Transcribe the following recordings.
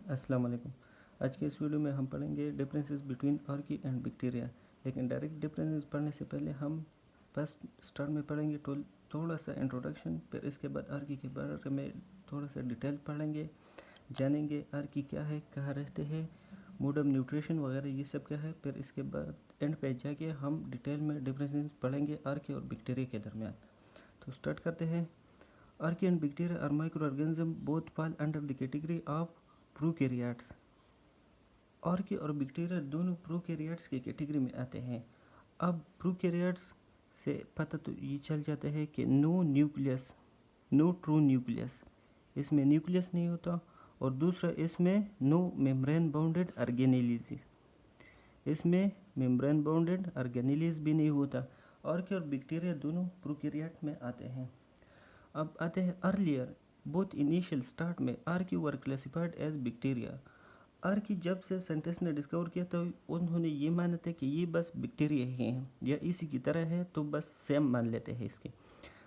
अस्सलाम वालेकुम। आज के इस वीडियो में हम पढ़ेंगे differences between Archie and bacteria. लेकिन डायरेक्ट डिफरेंसेस पढ़ने से पहले हम फर्स्ट स्टार्ट में पढ़ेंगे थोड़ा सा इंट्रोडक्शन, फिर इसके बाद आर्की के बारे में थोड़ा सा डिटेल पढ़ेंगे, जानेंगे आर्की क्या है, कहाँ रहते हैं, मोड ऑफ न्यूट्रिशन वगैरह ये सब क्या है। फिर इसके बाद एंड पे जाके हम डिटेल में डिफरेंसेस पढ़ेंगे आर्की और बैक्टीरिया के दरमियान। तो स्टार्ट करते हैं। Archaea and bacteria are micro organism both fall under the category of prokaryotes. Archaea और बैक्टीरिया दोनों प्रोकैरियोट्स की कैटेगरी में आते हैं। अब प्रोकैरियोट्स से पता तो ये चल जाता है कि no nucleus, no true nucleus, इसमें न्यूक्लियस नहीं होता। और दूसरा इसमें नो मेम्ब्रेन बाउंडेड ऑर्गेनेलिस, इसमें मेम्ब्रेन बाउंडेड ऑर्गेनेलिस भी नहीं होता। आर्की और बैक्टीरिया दोनों प्रोकैरियोट में आते हैं। अब आते हैं अर्लियर बोथ इनिशियल स्टार्ट में आर्की वर क्लासिफाइड एज बैक्टीरिया। आर्की जब से साइंटिस्ट ने डिस्कवर किया तो उन्होंने ये माना था कि ये बस बैक्टीरिया ही हैं या इसी की तरह है, तो बस सेम मान लेते हैं इसके।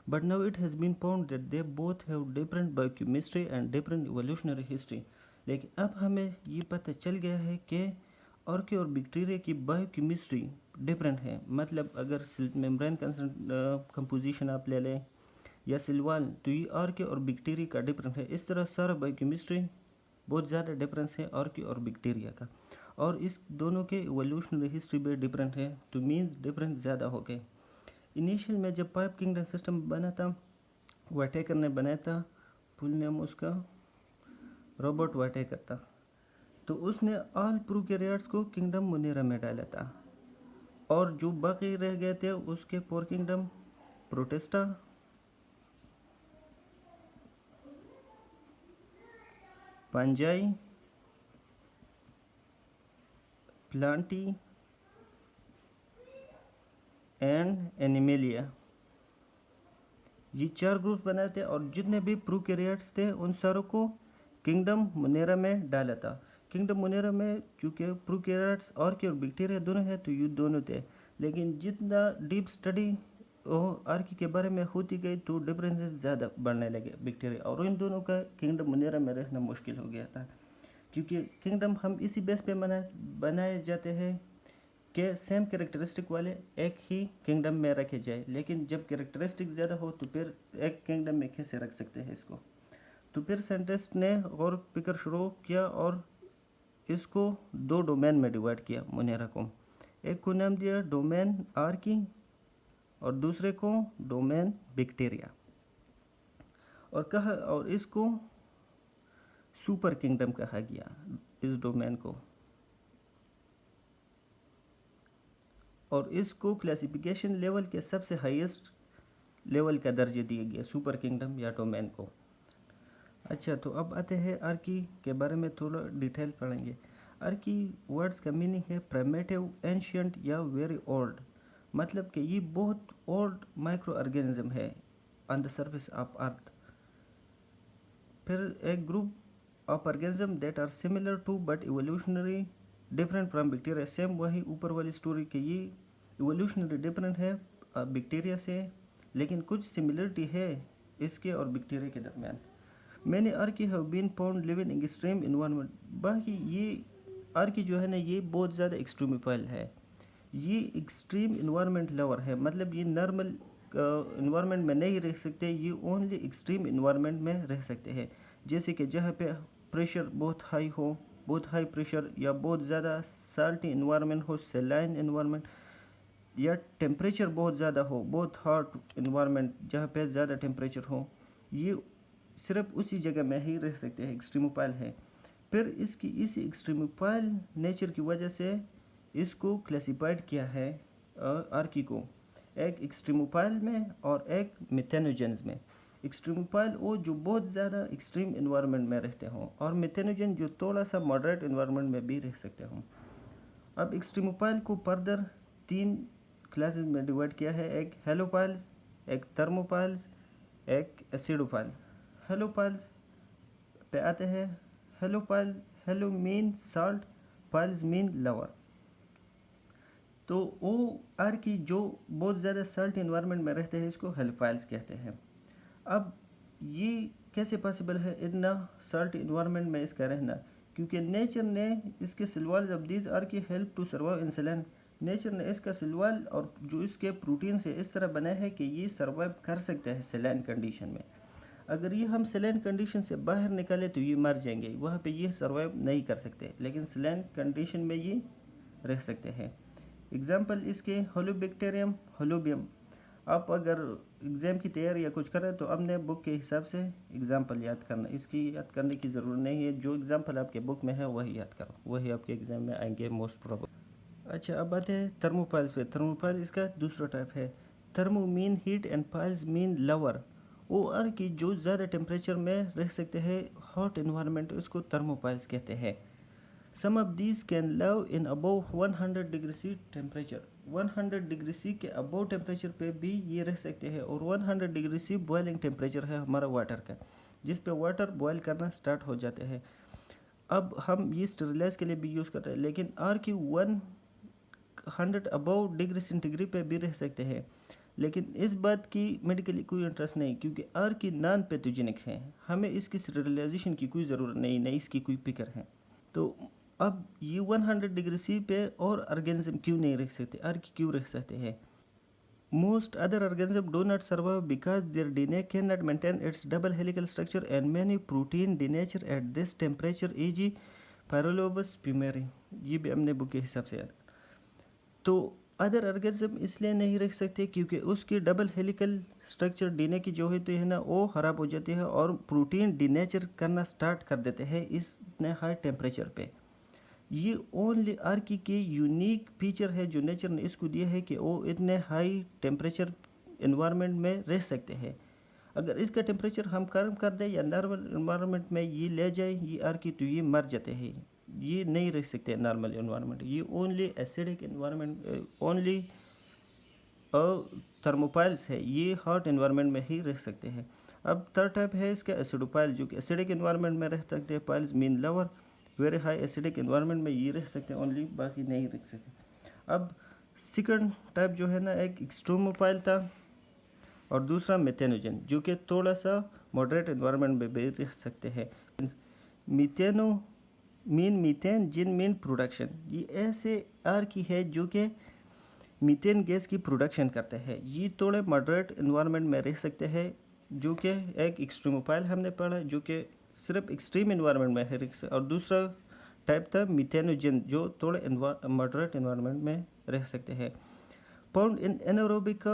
But now it has been found that they both have different biochemistry and different evolutionary history. लेकिन अब हमें ये पता चल गया है कि आर्की और बैक्टीरिया की बायोकेमिस्ट्री डिफरेंट है। मतलब अगर मेम्ब्रेन कंपोजिशन आप ले लें या सिल्वाल, तो ये आर्की और बैक्टीरिया का डिफरेंट है। इस तरह सारा बायोकेमिस्ट्री बहुत ज़्यादा डिफरेंस है आर्की और बैक्टीरिया का, और इस दोनों के इवोल्यूशनरी हिस्ट्री भी डिफरेंट है, तो मीन्स डिफरेंस ज़्यादा हो गए। इनिशियल में जब पाइप किंगडम सिस्टम बना था, वाटेकर ने बनाया था, फुल नेम उसका रॉबर्ट वाटेकर था, तो उसने ऑल प्रोकैरियोट्स को किंगडम मोनेरा में डाला था, और जो बाकी रह गए थे उसके four kingdom protista, Panjai, Plantae and animalia, ये चार ग्रुप बनाए थे। और जितने भी प्रोकैरियोट्स थे उन सारों को किंगडम मोनेरा में डाला था। किंगडम मोनेरा में चूँकि प्रोकैरियोट्स आर्की और बैक्टीरिया दोनों है, तो ये दोनों थे। लेकिन जितना डीप स्टडी आर्की के बारे में होती गई तो डिफरेंसेस ज़्यादा बढ़ने लगे बैक्टीरिया, और इन दोनों का किंगडम मोनेरा में रहना मुश्किल हो गया था, क्योंकि किंगडम हम इसी बेस पे बनाए जाते हैं कि सेम कैरेक्टरिस्टिक वाले एक ही किंगडम में रखे जाए। लेकिन जब कैरेक्टरिस्टिक ज़्यादा हो तो फिर एक किंगडम में कैसे रख सकते हैं इसको। तो फिर साइंटिस्ट ने और फिक्र शुरू किया और इसको दो डोमेन में डिवाइड किया मोनेरा को। एक को नाम दिया डोमेन आर्की और दूसरे को डोमेन बैक्टीरिया, और कहा, और इसको सुपर किंगडम कहा गया इस डोमेन को, और इसको क्लासिफिकेशन लेवल के सबसे हाईएस्ट लेवल का दर्जे दिया गया सुपर किंगडम या डोमेन को। अच्छा, तो अब आते हैं आर्की के बारे में थोड़ा डिटेल पढ़ेंगे। आर्की वर्ड्स का मीनिंग है प्राइमेटिव, एंशियंट या वेरी ओल्ड। मतलब कि ये बहुत ओल्ड माइक्रो ऑर्गेनिज्म है on the surface of earth. फिर एक group of organism that are similar to but evolutionary different from bacteria. Same वही ऊपर वाली स्टोरी के ये इवोल्यूशनरी डिफरेंट है बैक्टीरिया से, लेकिन कुछ सिमिलरिटी है इसके और बैक्टीरिया के दरमियान। मैंने archaea have been found living in extreme environment. बाकी ये आर्की जो है ना, ये बहुत ज़्यादा एक्सट्रीमोफाइल है, ये एक्सट्रीम इन्वायरमेंट लवर है। मतलब ये नॉर्मल इन्वायरमेंट में नहीं रह सकते, ये ओनली एक्सट्रीम इन्वायरमेंट में रह सकते हैं। जैसे कि जहाँ पे प्रेशर बहुत हाई हो, बहुत हाई प्रेशर, या बहुत ज़्यादा साल्टी इन्वायरमेंट हो, सेलाइन इन्वायरमेंट, या टेम्परेचर बहुत ज़्यादा हो, बहुत हॉट इन्वायरमेंट जहाँ पे ज़्यादा टेम्परेचर हो, ये सिर्फ उसी जगह में ही रह सकते हैं, एक्सट्रीमोफाइल है। फिर इसकी इसी एक्सट्रीमोफाइल नेचर की वजह से इसको क्लासिफाइड किया है आर्की को, एक एक्सट्रीमोफाइल में और एक मेथेनोजेंस में। एक्सट्रीमोफाइल वो जो बहुत ज़्यादा एक्सट्रीम इन्वायरमेंट में रहते हों, और मेथेनोजेन जो थोड़ा सा मॉडरेट इन्वायरमेंट में भी रह सकते हों। अब एक्सट्रीमोफाइल को फर्दर तीन क्लासेस में डिवाइड किया है, एक हेलोफाइल्स, एक थर्मोफाइल्स, एक एसिडोफाइल्स। हेलोफाइल्स पे आते हैं। Halophile, hello mean salt, files mean lover. तो वो आर्की जो बहुत ज़्यादा साल्ट इन्वायरमेंट में रहते हैं इसको हेलोफाइल्स कहते हैं। अब ये कैसे पॉसिबल है इतना साल्ट इन्वायरमेंट में इसका रहना, क्योंकि नेचर ने इसके सिलवाल ऑफ दीज आर की help to survive in saline, nature ने इसका सिलवाल और जो इसके प्रोटीन से इस तरह बना है कि ये सर्वाइव कर सकता है सेलेन कंडीशन में। अगर ये हम सेलेन कंडीशन से बाहर निकाले तो ये मर जाएंगे, वहाँ पे ये सर्वाइव नहीं कर सकते, लेकिन सेलेन कंडीशन में ये रह सकते हैं। एग्जाम्पल इसके होलोबैक्टीरियम, होलोबियम। आप अगर एग्ज़ाम की तैयारी या कुछ करें तो अपने बुक के हिसाब से एग्जाम्पल याद करना, इसकी याद करने की ज़रूरत नहीं है, जो एग्जाम्पल आपके बुक में है वही याद करो, वही आपके एग्ज़ाम में आएंगे मोस्ट प्रोबेबल। अच्छा, अब आते हैं थर्मोपाइल्स पे। थर्मोपाइल इसका दूसरा टाइप है। Thermo mean heat and philes mean lover. ओ आर की जो ज़्यादा टेम्परेचर में रह सकते हैं हॉट इन्वायरमेंट, उसको थर्मोपाइल्स कहते हैं। Some of these can live in above 100 degree C temperature. 100 degree C के अबव टेम्परेचर पे भी ये रह सकते हैं। और 100 डिग्री सी बॉइलिंग टेम्परेचर है हमारा वाटर का, जिस पे वाटर बॉयल करना स्टार्ट हो जाते हैं। अब हम ये स्टेरिलाइज के लिए भी यूज़ करते हैं, लेकिन आर की 100 अबव डिग्री सेंटीग्रेड पे भी रह सकते हैं, लेकिन इस बात की मेडिकली कोई इंटरेस्ट नहीं, क्योंकि आर की नॉन पैथोजेनिक है, हमें इसकी स्टेरिलाइजेशन की कोई ज़रूरत नहीं, नहीं इसकी कोई फिक्र है। तो अब ये 100 डिग्री सी पे और ऑर्गेनिज्म क्यों नहीं रह सकते, आर की क्यों रह सकते हैं? Most other organism do not survive because their DNA can not maintain its double helical structure and many protein denature at this temperature is Pyrolobus fumarii. ये भी हमने बुक के हिसाब से याद। तो अदर ऑर्गेनिज्म इसलिए नहीं रख सकते क्योंकि उसकी डबल हेलिकल स्ट्रक्चर डीएनए की जो होती है ना, वो ख़राब हो जाती है और प्रोटीन डीनेचर करना स्टार्ट कर देते हैं इतने हाई टेम्परेचर पे। ये ओनली आर्की के यूनिक फीचर है जो नेचर ने इसको दिया है कि वो इतने हाई टेम्परेचर इन्वायरमेंट में रह सकते हैं। अगर इसका टेम्परेचर हम कम कर दें या नॉर्मल इन्वायरमेंट में ये ले जाए ये आर्की, तो ये मर जाते हैं, ये नहीं रह सकते नॉर्मल इन्वायरमेंट। ये only acidic environment, only thermopiles है, ये हॉट इन्वायरमेंट में ही रह सकते हैं। अब थर्ड टाइप है इसका एसिडोपाइल, जो कि एसिडिक इन्वायरमेंट में रह सकते हैं। Piles mean lover, very high acidic environment में ये रह सकते हैं ओनली, बाकी नहीं रह सकते। अब सेकंड टाइप जो है ना, एक एक्सट्रोमोपाइल था और दूसरा मेथेनोजन, जो कि थोड़ा सा मॉडरेट इन्वायरमेंट में भी रह सकते हैं। मीथेनो मीन मीथेन, जिन मीन प्रोडक्शन, ये ऐसे आर की है जो कि मीथेन गैस की प्रोडक्शन करते हैं। ये थोड़े मॉडरेट इन्वायरमेंट में रह सकते हैं, जो कि एक एक्सट्रीमोपाइल हमने पढ़ा जो कि सिर्फ एक्सट्रीम इन्वायरमेंट में है, और दूसरा टाइप था मीथेनोजन जो थोड़े मॉडरेट इन्वायरमेंट में रह सकते हैं। Found in anaerobic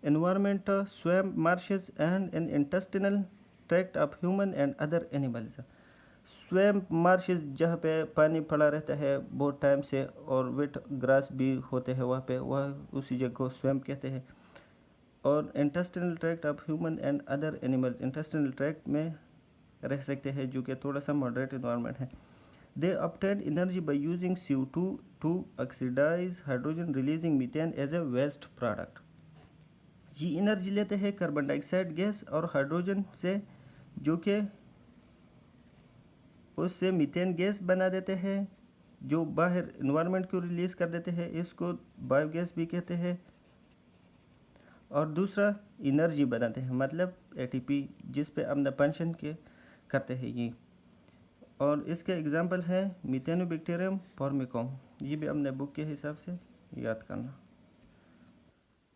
environment, swamp, marshes and in intestinal tract of human and other animals। Swamp marches जहाँ पे पानी पड़ा रहता है बहुत टाइम से और वेट ग्रास भी होते हैं वहाँ पे, वह उसी जगह को स्वैम्प कहते हैं। और intestinal tract of human and other animals, intestinal tract में रह सकते हैं जो कि थोड़ा सा मॉडरेट इन्वायरमेंट है। They obtain energy by using CO2 to oxidise hydrogen releasing methane as a waste product. ये एनर्जी लेते हैं कार्बन डाइऑक्साइड गैस और हाइड्रोजन से, जो कि उससे मीथेन गैस बना देते हैं जो बाहर इन्वायरमेंट को रिलीज़ कर देते हैं, इसको बायोगैस भी कहते हैं। और दूसरा एनर्जी बनाते हैं, मतलब ATP, जिस पे अपना फंक्शन के करते हैं ये। और इसके एग्जांपल है मीथेनोबैक्टीरियम फॉर्मिकम, ये भी हमने बुक के हिसाब से याद करना।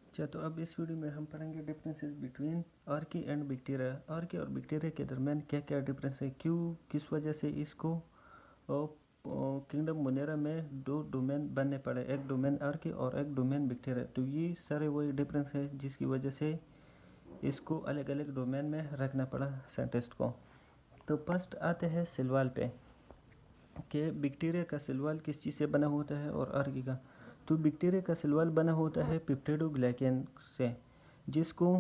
अच्छा, तो अब इस वीडियो में हम पढ़ेंगे differences between Archie and bacteria. Archie और बैक्टीरिया के दरमियान क्या क्या डिफरेंस है, क्यों, किस वजह से इसको किंगडम मोनेरा में दो डोमेन बनने पड़े, एक डोमेन आर्की और एक डोमेन बैक्टीरिया। तो ये सारे वही डिफरेंस है जिसकी वजह से इसको अलग अलग डोमेन में रखना पड़ा साइंटिस्ट को। तो फर्स्ट आते हैं सिलवाल पे कि बैक्टीरिया का सिलवाल किस चीज़ से बना होता है और आर्की का। तो बैक्टीरिया का सिलवाल बना होता है पेप्टिडोग्लाइकेन से, जिसको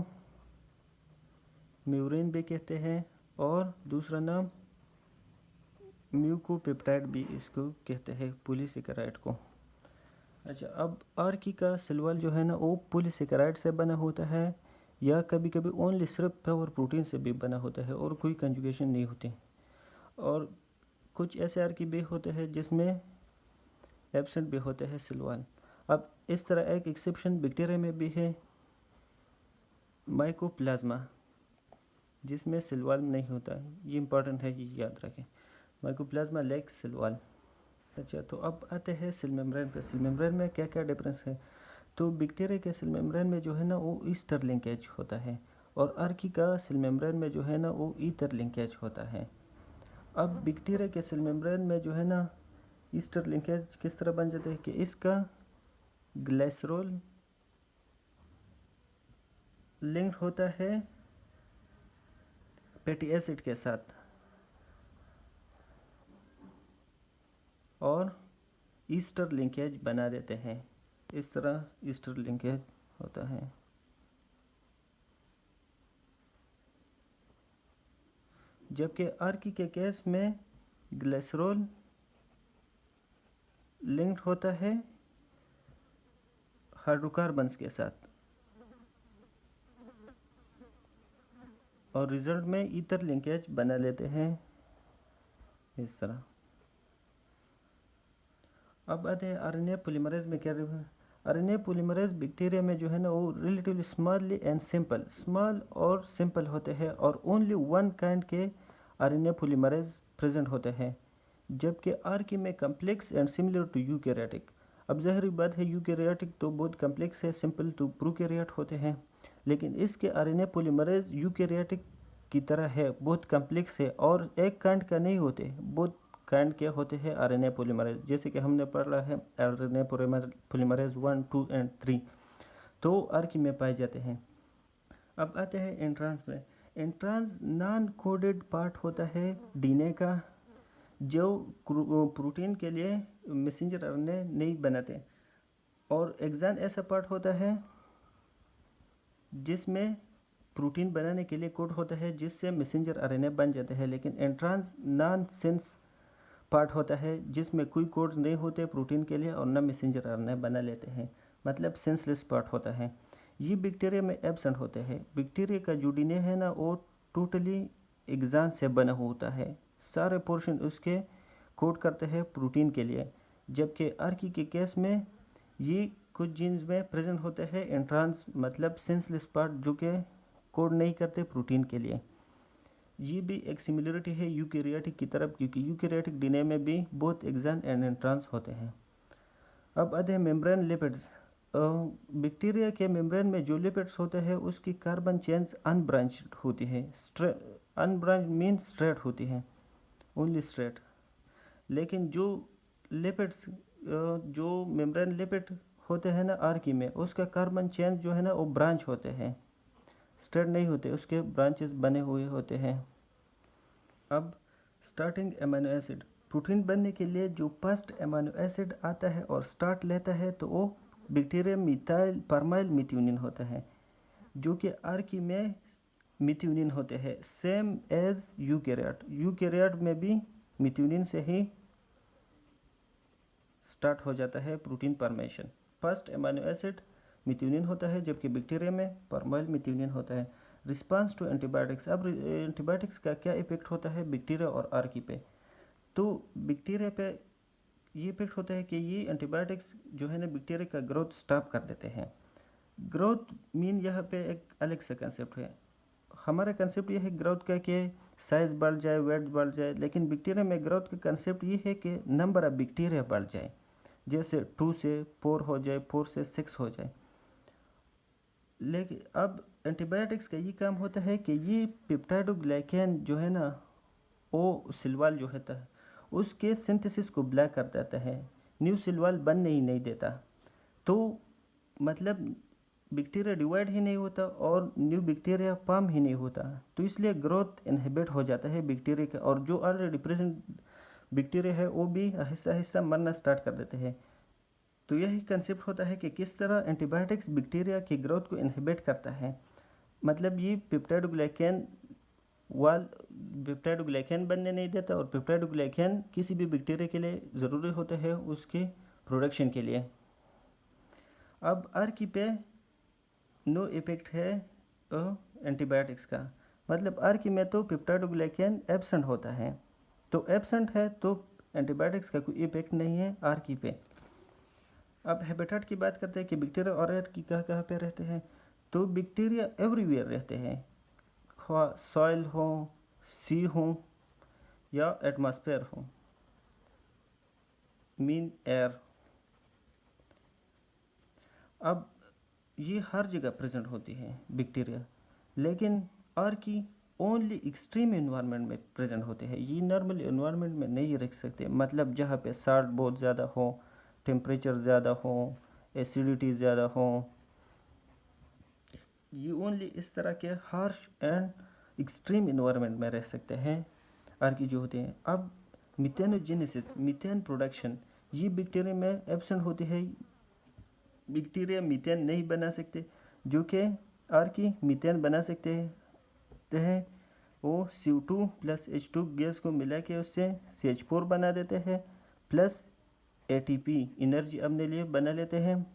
म्यूरिन भी कहते हैं और दूसरा नाम म्यूकोपेप्टाइड भी इसको कहते हैं, पॉलीसेकेराइड को। अच्छा, अब आर्की का सिलवाल जो है ना, वो पॉलीसेकेराइड से बना होता है या कभी कभी ओनली सिर्फ प्योर प्रोटीन से भी बना होता है और कोई कंजुगेशन नहीं होती। और कुछ ऐसे आर्की भी होते हैं जिसमें एब्सेंट भी होते हैं सिलवाल। अब इस तरह एक एक्सेप्शन बैक्टीरिया में भी है, माइकोप्लाज्मा, जिसमें सिलवाल नहीं होता है। ये इंपॉर्टेंट है, ये याद रखें। Mycoplasma lack cell wall. अच्छा, तो अब आते हैं सेल मेम्ब्रेन पर। सेल मेम्ब्रेन में क्या क्या डिफरेंस है? तो बैक्टीरिया के सेल मेम्ब्रेन में जो है ना वो ईस्टर लिंकेज होता है, और आर्की का सेल मेम्ब्रेन में जो है ना वो ईथर लिंकेज होता है। अब बैक्टीरिया के सेल मेम्ब्रेन में जो है ना ईस्टर लिंकेज किस तरह बन जाता है कि इसका ग्लाइसरोल लिंक्ड होता है फैटी एसिड के साथ, और ईस्टर लिंकेज बना देते हैं। इस तरह ईस्टर लिंकेज होता है। जबकि आर्की के केस में ग्लिसरॉल लिंक्ड होता है हाइड्रोकार्बन्स के साथ, और रिजल्ट में ईथर लिंकेज बना लेते हैं इस तरह। अब आते हैं आरएनए पॉलीमरेज में क्या आरएनए पॉलीमरेज बैक्टीरिया में जो है ना वो relatively small and simple, small और सिंपल होते हैं, और ओनली वन काइंड के आरएनए पॉलीमरेज प्रेजेंट होते हैं। जबकि आर्की में complex and similar to eukaryotic. अब ज़ाहिर बात है यूकैरियोटिक तो बहुत कम्प्लेक्स है, सिंपल टू प्रोकैरियोट होते हैं, लेकिन इसके आरएनए पॉलीमरेज यूकैरियोटिक की तरह है, बहुत कम्प्लेक्स है, और एक काइंड का नहीं होते, बहुत काइंड के होते हैं आरएनए पॉलीमरेज। जैसे कि हमने पढ़ा है आरएनए पॉलीमरेज 1, 2 एंड 3, तो आर्की में पाए जाते हैं। अब आते हैं एंट्रांस में। एंट्रांस नॉन कोडेड पार्ट होता है डीएनए का, जो प्रोटीन के लिए मैसेंजर आरएनए नहीं बनाते, और एक्सान ऐसा पार्ट होता है जिसमें प्रोटीन बनाने के लिए कोड होता है जिससे मैसेंजर आरएनए बन जाते हैं। लेकिन एंट्रांस नॉन सेंस पार्ट होता है जिसमें कोई कोड्स नहीं होते प्रोटीन के लिए, और न मैसेंजर आरएनए बना लेते हैं, मतलब सेंसलेस पार्ट होता है। ये बैक्टीरिया में एब्सेंट होते हैं। बैक्टीरिया का जो डीएनए है ना वो टोटली एक्सान से बना होता है, सारे पोर्शन उसके कोड करते हैं प्रोटीन के लिए। जबकि आर्की के केस में ये कुछ जीन्स में प्रेजेंट होते हैं एंट्रांस, मतलब सेंसलेस पार्ट जो कि कोड नहीं करते प्रोटीन के लिए। ये भी एक सिमिलरिटी है यूकैरियोटिक की तरफ, क्योंकि यूकैरियोटिक डीएनए में भी बहुत एक्सान एंड एंट्रांस होते हैं। अब आते हैं मेम्ब्रेन लिपिड्स। बैक्टीरिया के मेम्ब्रेन में जो लिपिड्स होते हैं उसकी कार्बन चेन्स अनब्रांच्ड होती है। अनब्रांच मीन्स स्ट्रेट होती है, ओनली स्ट्रेट। लेकिन जो लिपिड्स जो मेम्ब्रेन लिपिड होते हैं ना आर्की में, उसका कार्बन चेन जो है ना वो ब्रांच होते हैं, स्ट्रेट नहीं होते, उसके ब्रांचेस बने हुए होते हैं। अब स्टार्टिंग एमिनो एसिड, प्रोटीन बनने के लिए जो फर्स्ट एमिनो एसिड आता है और स्टार्ट लेता है तो वो बैक्टीरिया मिथाइल परमाइल मिथ्योनिन होता है, जो कि आर्की में मिथ्योनिन होते हैं, सेम एज यूकैरियोट। यूकैरियोट में भी मिथ्योनिन से ही स्टार्ट हो जाता है protein formation. First amino acid methionine होता है, जबकि बैक्टीरिया में परमाइल मिथ्योनिन होता है। रिस्पांस टू एंटीबायोटिक्स, अब एंटीबायोटिक्स का क्या इफेक्ट होता है बैक्टीरिया और आर्की पे? तो बैक्टीरिया पे ये इफेक्ट होता है कि ये एंटीबायोटिक्स जो है ना बैक्टीरिया का ग्रोथ स्टॉप कर देते हैं। ग्रोथ मीन यहाँ पे एक अलग सा कंसेप्ट है। हमारा कंसेप्ट ये है ग्रोथ का कि साइज बढ़ जाए, वेट बढ़ जाए, लेकिन बैक्टीरिया में ग्रोथ का कंसेप्ट ये है कि नंबर ऑफ बैक्टीरिया बढ़ जाए, जैसे 2 से 4 हो जाए, 4 से 6 हो जाए। लेकिन अब एंटीबायोटिक्स का ये काम होता है कि ये पेप्टाइडोग्लाइकेन जो है ना वो सेल वॉल जो होता है उसके सिंथेसिस को ब्लॉक कर देता है, न्यू सेल वॉल बनने ही नहीं देता। तो मतलब बैक्टीरिया डिवाइड ही नहीं होता और न्यू बैक्टीरिया फॉर्म ही नहीं होता, तो इसलिए ग्रोथ इनहिबिट हो जाता है बैक्टीरिया का, और जो ऑलरेडी प्रेजेंट बैक्टीरिया है वो भी आहिस्ता आहिस्ता मरना स्टार्ट कर देते हैं। तो यही कंसेप्ट होता है कि किस तरह एंटीबायोटिक्स बैक्टीरिया की ग्रोथ को इनहिबिट करता है। मतलब ये पेप्टाइडोग्लाइकेन वाल पेप्टाइडोग्लाइकेन बनने नहीं देता, और पेप्टाइडोग्लाइकेन किसी भी बैक्टीरिया के लिए ज़रूरी होते हैं उसके प्रोडक्शन के लिए। अब आर्की पे नो इफेक्ट है एंटीबायोटिक्स का, मतलब आर्की में तो पेप्टाइडोग्लाइकेन एब्सेंट होता है, तो एब्सेंट है तो एंटीबायोटिक्स का कोई इफेक्ट नहीं है आर्की पे। अब हैबिटेट की बात करते हैं कि बैक्टीरिया और आर्की कहाँ पे रहते हैं, तो बैक्टीरिया एवरीवेयर रहते हैं, सॉइल हो, सी हो, या एटमॉस्फेयर हो, मीन एयर। अब ये हर जगह प्रेजेंट होती है बैक्टीरिया, लेकिन और की ओनली एक्सट्रीम इन्वायरमेंट में प्रेजेंट होते हैं। ये नॉर्मल इन्वायरमेंट में नहीं रख सकते, मतलब जहाँ पे साल्ट बहुत ज़्यादा हो, टेम्परेचर ज़्यादा हो, एसिडिटी ज़्यादा हो, ये ओनली इस तरह के हार्श एंड एक्सट्रीम इन्वायरमेंट में रह सकते हैं और की जो होते हैं। अब मिथेनोजेनेसिस, मीथेन प्रोडक्शन, ये बैक्टीरिया में एब्सेंट होती है। बैक्टीरिया मीथेन नहीं बना सकते, जो कि और की मीथेन बना सकते हैं। वो CO2 प्लस H2 गैस को मिला के उससे CH4 बना देते हैं, प्लस ATP एनर्जी अपने लिए बना लेते हैं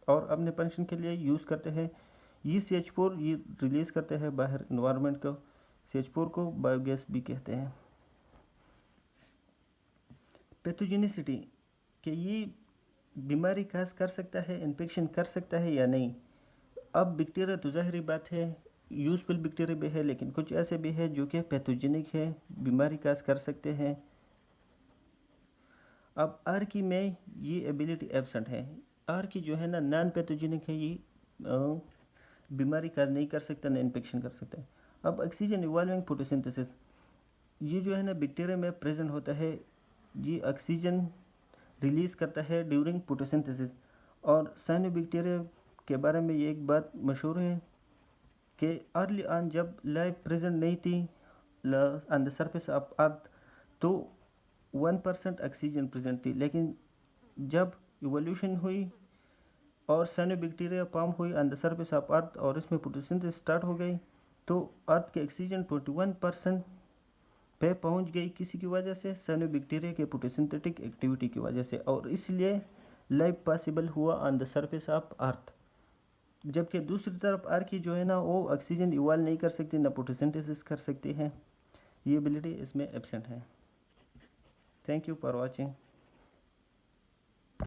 और अपने फंक्शन के लिए यूज़ करते हैं। ये CH4 ये रिलीज़ करते हैं बाहर इन्वायरमेंट को। CH4 को बायोगैस भी कहते हैं। पैथोजेनिसिटी कि ये बीमारी काज कर सकता है, इन्फेक्शन कर सकता है या नहीं। अब बैक्टीरिया तो ज़ाहिरी बात है यूजफुल बैक्टीरिया भी है, लेकिन कुछ ऐसे भी है जो कि पैथोजेनिक है, बीमारी काज कर सकते हैं। अब आर की में ये एबिलिटी एब्सेंट है। आर की जो है ना नॉन पैथोजेनिक है, ये बीमारी काज नहीं कर सकता, ना इन्फेक्शन कर सकता है। अब ऑक्सीजन इवॉल्विंग फोटोसिंथेसिस, ये जो है ना बैक्टीरिया में प्रेजेंट होता है, ये ऑक्सीजन रिलीज़ करता है ड्यूरिंग फोटोसिंथेसिस। और साइनोबैक्टीरिया के बारे में ये एक बात मशहूर है कि अर्ली ऑन जब लाइफ प्रेजेंट नहीं थी on the surface of earth, तो 1% ऑक्सीजन प्रेजेंट थी, लेकिन जब इवोल्यूशन हुई और साइनोबैक्टीरिया फॉर्म हुई on the surface of earth और इसमें फोटोसिंथेसिस स्टार्ट हो गई, तो अर्थ के ऑक्सीजन 21% पे पहुंच गई किसी की वजह से, साइनोबैक्टीरिया के फोटोसिंथेटिक एक्टिविटी की वजह से, और इसलिए लाइफ पॉसिबल हुआ on the surface of earth. जबकि दूसरी तरफ आर की जो है ना वो ऑक्सीजन इवॉल्व नहीं कर सकती, ना फोटोसिंथेसिस कर सकती है, ये एबिलिटी इसमें एब्सेंट है। Thank you for watching.